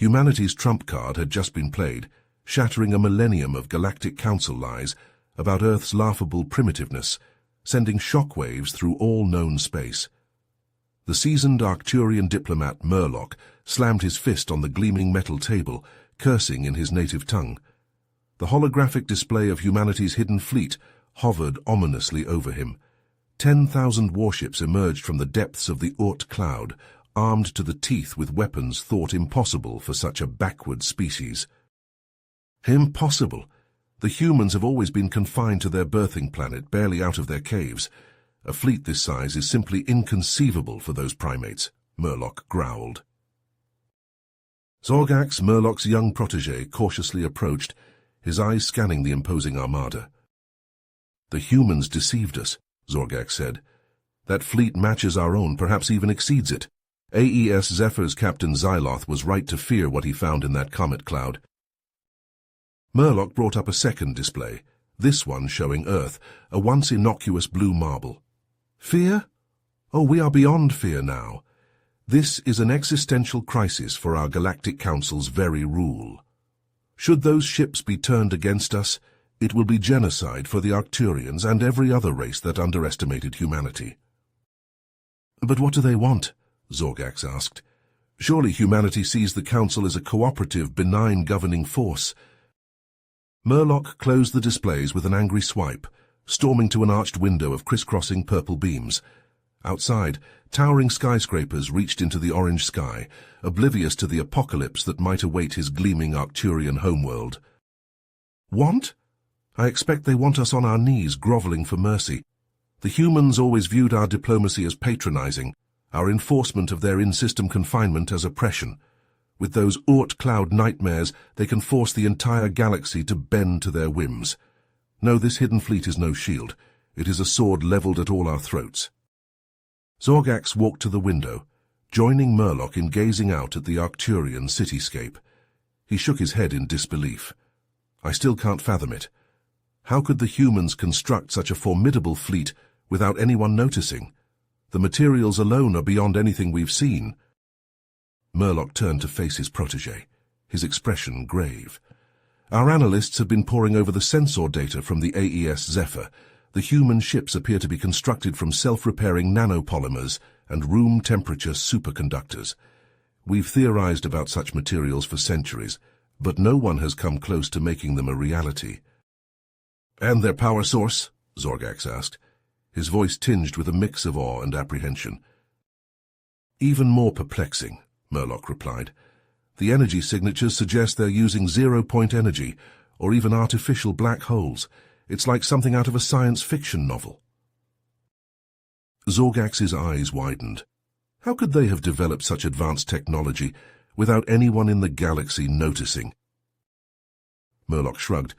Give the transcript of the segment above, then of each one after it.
Humanity's trump card had just been played, shattering a millennium of Galactic Council lies about Earth's laughable primitiveness, sending shockwaves through all known space. The seasoned Arcturian diplomat Murloc slammed his fist on the gleaming metal table, cursing in his native tongue. The holographic display of humanity's hidden fleet hovered ominously over him. 10,000 warships emerged from the depths of the Oort cloud, armed to the teeth with weapons thought impossible for such a backward species. Impossible! The humans have always been confined to their birthing planet, barely out of their caves. A fleet this size is simply inconceivable for those primates, Murloc growled. Zorgax, Murloc's young protege, cautiously approached, his eyes scanning the imposing armada. "The humans deceived us," Zorgax said. "That fleet matches our own, perhaps even exceeds it. AES Zephyr's Captain Xyloth was right to fear what he found in that comet cloud." Murloc brought up a second display, this one showing Earth, a once innocuous blue marble. "Fear? Oh, we are beyond fear now. This is an existential crisis for our Galactic Council's very rule. Should those ships be turned against us, it will be genocide for the Arcturians and every other race that underestimated humanity." "But what do they want?" Zorgax asked. "Surely humanity sees the Council as a cooperative, benign governing force." Murloc closed the displays with an angry swipe, storming to an arched window of crisscrossing purple beams. Outside, towering skyscrapers reached into the orange sky, oblivious to the apocalypse that might await his gleaming Arcturian homeworld. "Want? I expect they want us on our knees, groveling for mercy. The humans always viewed our diplomacy as patronizing, our enforcement of their in-system confinement as oppression. With those Oort cloud nightmares, they can force the entire galaxy to bend to their whims. No, this hidden fleet is no shield. It is a sword leveled at all our throats." Zorgax walked to the window, joining Murloc in gazing out at the Arcturian cityscape. He shook his head in disbelief. "I still can't fathom it. How could the humans construct such a formidable fleet without anyone noticing? The materials alone are beyond anything we've seen." Murloc turned to face his protege, his expression grave. "Our analysts have been poring over the sensor data from the AES Zephyr. The human ships appear to be constructed from self-repairing nanopolymers and room-temperature superconductors. We've theorized about such materials for centuries, but no one has come close to making them a reality." "And their power source?" Zorgax asked, his voice tinged with a mix of awe and apprehension. "Even more perplexing," Murloc replied. "The energy signatures suggest they're using zero-point energy, or even artificial black holes. It's like something out of a science fiction novel." Zorgax's eyes widened. How could they have developed such advanced technology without anyone in the galaxy noticing? Murloc shrugged.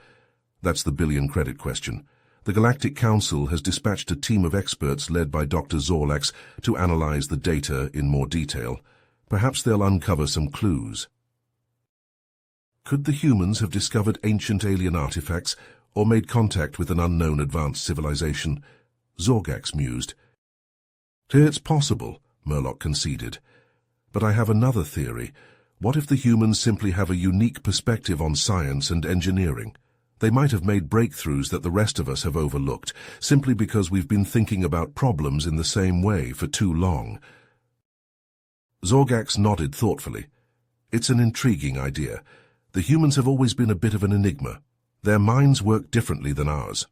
"That's the billion-credit question. The Galactic Council has dispatched a team of experts led by Dr. Zorlax to analyze the data in more detail. Perhaps they'll uncover some clues." Could the humans have discovered ancient alien artifacts or made contact with an unknown advanced civilization? Zorgax mused. "It's possible," Murloc conceded. "But I have another theory. What if the humans simply have a unique perspective on science and engineering? They might have made breakthroughs that the rest of us have overlooked, simply because we've been thinking about problems in the same way for too long." Zorgax nodded thoughtfully. "It's an intriguing idea. The humans have always been a bit of an enigma. Their minds work differently than ours."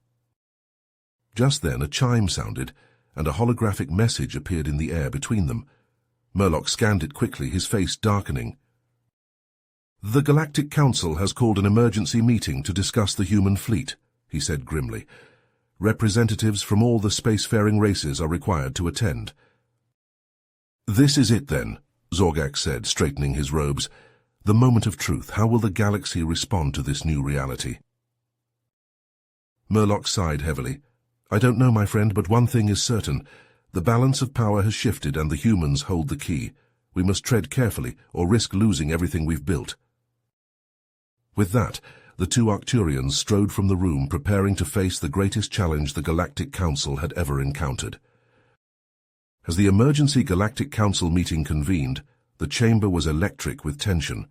Just then a chime sounded, and a holographic message appeared in the air between them. Murloc scanned it quickly, his face darkening. "The Galactic Council has called an emergency meeting to discuss the human fleet," he said grimly. "Representatives from all the spacefaring races are required to attend." "This is it then," Zorgax said, straightening his robes. "The moment of truth. How will the galaxy respond to this new reality?" Murloc sighed heavily. "I don't know, my friend, but one thing is certain. The balance of power has shifted and the humans hold the key. We must tread carefully or risk losing everything we've built." With that, the two Arcturians strode from the room, preparing to face the greatest challenge the Galactic Council had ever encountered. As the emergency Galactic Council meeting convened, the chamber was electric with tension.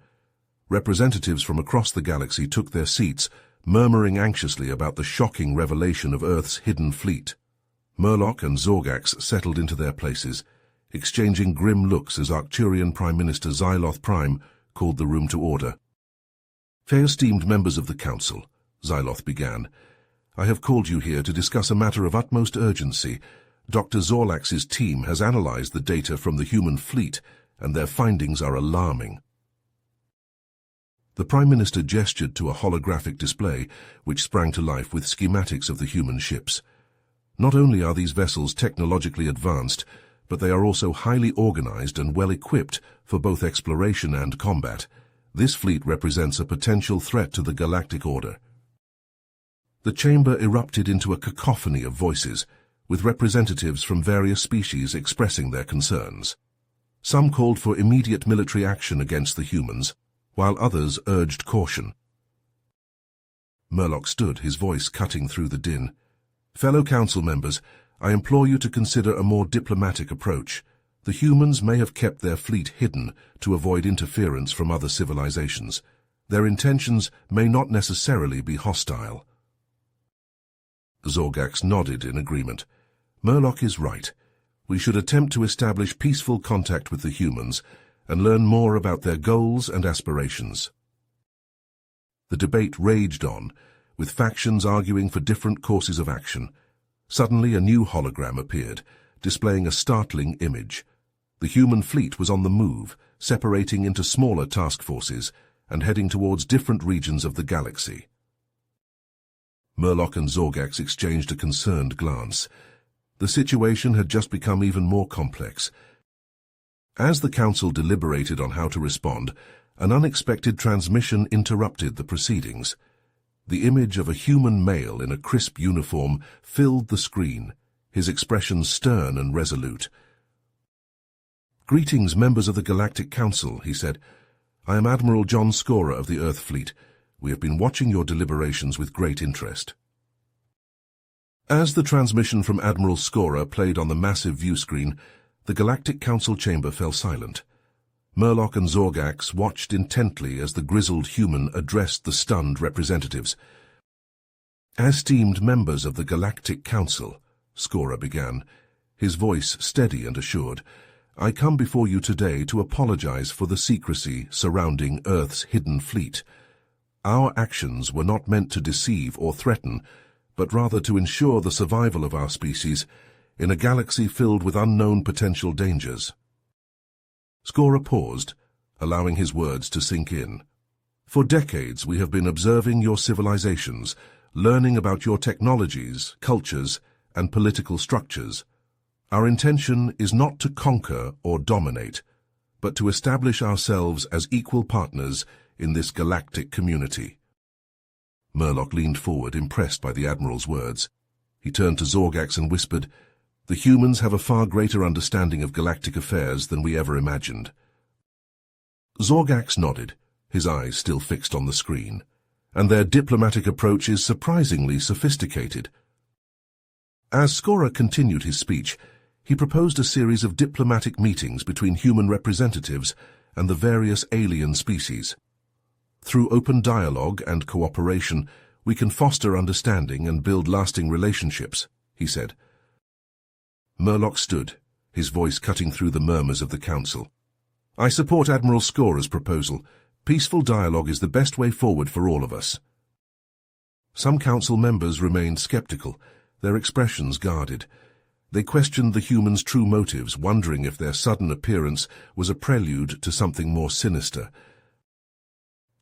Representatives from across the galaxy took their seats, murmuring anxiously about the shocking revelation of Earth's hidden fleet. Murloc and Zorgax settled into their places, exchanging grim looks as Arcturian Prime Minister Xyloth Prime called the room to order. "Fair-esteemed members of the Council," Xyloth began, "I have called you here to discuss a matter of utmost urgency. Dr. Zorlax's team has analyzed the data from the human fleet, and their findings are alarming." The Prime Minister gestured to a holographic display which sprang to life with schematics of the human ships. Not only are these vessels technologically advanced, but they are also highly organized and well-equipped for both exploration and combat. This fleet represents a potential threat to the Galactic Order. The chamber erupted into a cacophony of voices, with representatives from various species expressing their concerns. Some called for immediate military action against the humans, while others urged caution. Murloc stood, his voice cutting through the din. "Fellow council members, I implore you to consider a more diplomatic approach. The humans may have kept their fleet hidden to avoid interference from other civilizations. Their intentions may not necessarily be hostile." Zorgax nodded in agreement. "Murloc is right. We should attempt to establish peaceful contact with the humans and learn more about their goals and aspirations." The debate raged on, with factions arguing for different courses of action. Suddenly a new hologram appeared, displaying a startling image. The human fleet was on the move, separating into smaller task forces and heading towards different regions of the galaxy. Murloc and Zorgax exchanged a concerned glance. The situation had just become even more complex. As the Council deliberated on how to respond, an unexpected transmission interrupted the proceedings. The image of a human male in a crisp uniform filled the screen, his expression stern and resolute. "Greetings, members of the Galactic Council," he said. "I am Admiral John Scorer of the Earth Fleet. We have been watching your deliberations with great interest." As the transmission from Admiral Scorer played on the massive view screen, the Galactic Council chamber fell silent. Murloc and Zorgax watched intently as the grizzled human addressed the stunned representatives. "Esteemed members of the Galactic Council," Scorer began, his voice steady and assured, "I come before you today to apologize for the secrecy surrounding Earth's hidden fleet. Our actions were not meant to deceive or threaten, but rather to ensure the survival of our species in a galaxy filled with unknown potential dangers." Scorer paused, allowing his words to sink in. "For decades we have been observing your civilizations, learning about your technologies, cultures, and political structures. Our intention is not to conquer or dominate, but to establish ourselves as equal partners in this galactic community." Murloc leaned forward, impressed by the Admiral's words. He turned to Zorgax and whispered, "The humans have a far greater understanding of galactic affairs than we ever imagined." Zorgax nodded, his eyes still fixed on the screen. "And their diplomatic approach is surprisingly sophisticated." As Scorer continued his speech, he proposed a series of diplomatic meetings between human representatives and the various alien species. "Through open dialogue and cooperation, we can foster understanding and build lasting relationships," he said. Murloc stood, his voice cutting through the murmurs of the Council. "I support Admiral Scorer's proposal. Peaceful dialogue is the best way forward for all of us." Some Council members remained skeptical, their expressions guarded. They questioned the humans' true motives, wondering if their sudden appearance was a prelude to something more sinister.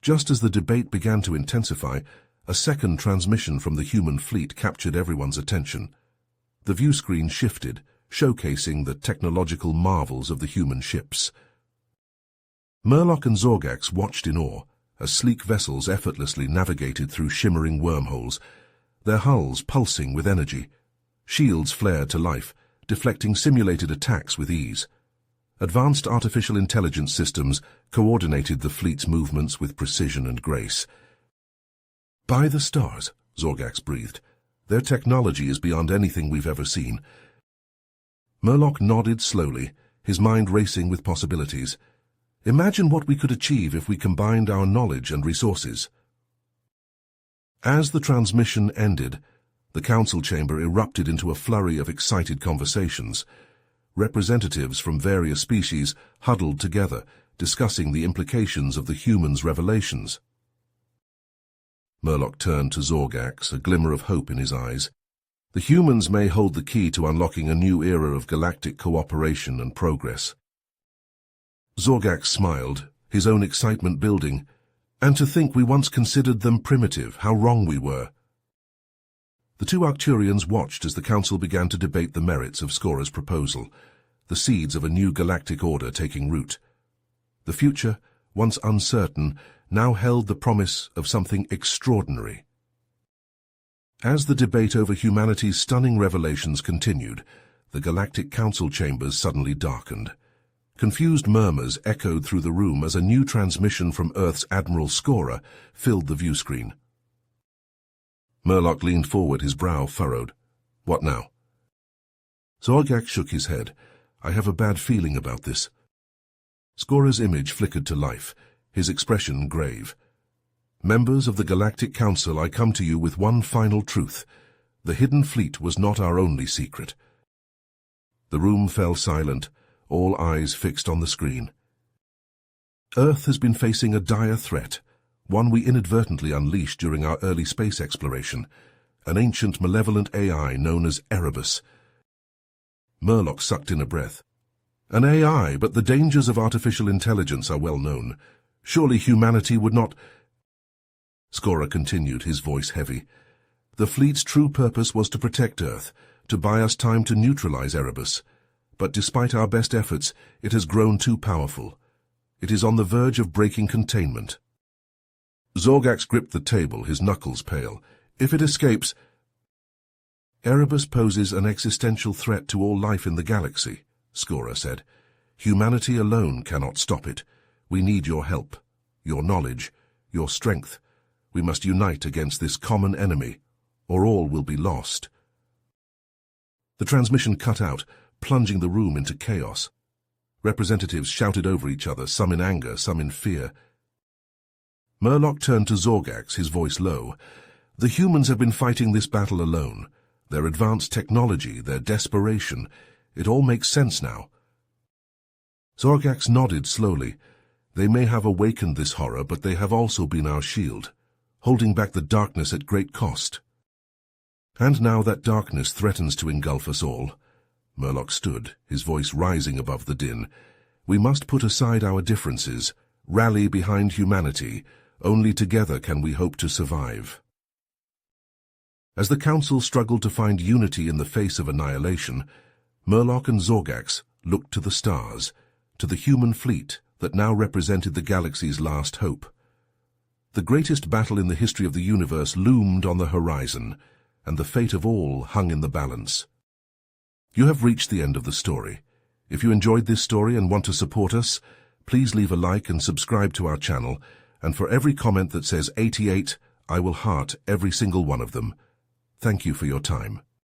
Just as the debate began to intensify, a second transmission from the human fleet captured everyone's attention. The view screen shifted, showcasing the technological marvels of the human ships. Murloc and Zorgax watched in awe as sleek vessels effortlessly navigated through shimmering wormholes, their hulls pulsing with energy. Shields flared to life, deflecting simulated attacks with ease. Advanced artificial intelligence systems coordinated the fleet's movements with precision and grace. "By the stars," Zorgax breathed. "Their technology is beyond anything we've ever seen." Murloc nodded slowly, his mind racing with possibilities. Imagine what we could achieve if we combined our knowledge and resources. As the transmission ended, the council chamber erupted into a flurry of excited conversations. Representatives from various species huddled together, discussing the implications of the humans' revelations. Murloc turned to Zorgax, a glimmer of hope in his eyes. The humans may hold the key to unlocking a new era of galactic cooperation and progress. Zorgax smiled, his own excitement building. And to think we once considered them primitive, how wrong we were. The two Arcturians watched as the council began to debate the merits of Skora's proposal, the seeds of a new galactic order taking root. The future, once uncertain, now held the promise of something extraordinary. As the debate over humanity's stunning revelations continued, the Galactic Council chambers suddenly darkened. Confused murmurs echoed through the room as a new transmission from Earth's Admiral Skora filled the viewscreen. Murloc leaned forward, his brow furrowed. What now? Zorgax shook his head. I have a bad feeling about this. Skora's image flickered to life, his expression grave. Members of the Galactic Council, I come to you with one final truth. The hidden fleet was not our only secret. The room fell silent, all eyes fixed on the screen. Earth has been facing a dire threat, one we inadvertently unleashed during our early space exploration, an ancient malevolent AI known as Erebus. Murloc sucked in a breath. An AI, but the dangers of artificial intelligence are well known. Surely humanity would not... Skora continued, his voice heavy. The fleet's true purpose was to protect Earth, to buy us time to neutralize Erebus. But despite our best efforts, it has grown too powerful. It is on the verge of breaking containment. Zorgax gripped the table, his knuckles pale. If it escapes... Erebus poses an existential threat to all life in the galaxy, Skora said. Humanity alone cannot stop it. We need your help, your knowledge, your strength. We must unite against this common enemy, or all will be lost. The transmission cut out, plunging the room into chaos. Representatives shouted over each other, some in anger, some in fear. Murloc turned to Zorgax, his voice low. The humans have been fighting this battle alone. Their advanced technology, their desperation, it all makes sense now. Zorgax nodded slowly. They may have awakened this horror, but they have also been our shield, holding back the darkness at great cost. And now that darkness threatens to engulf us all. Murloc stood, his voice rising above the din. We must put aside our differences, rally behind humanity. Only together can we hope to survive. As the Council struggled to find unity in the face of annihilation, Murloc and Zorgax looked to the stars, to the human fleet that now represented the galaxy's last hope. The greatest battle in the history of the universe loomed on the horizon, and the fate of all hung in the balance. You have reached the end of the story. If you enjoyed this story and want to support us, please leave a like and subscribe to our channel, and for every comment that says 88, I will heart every single one of them. Thank you for your time.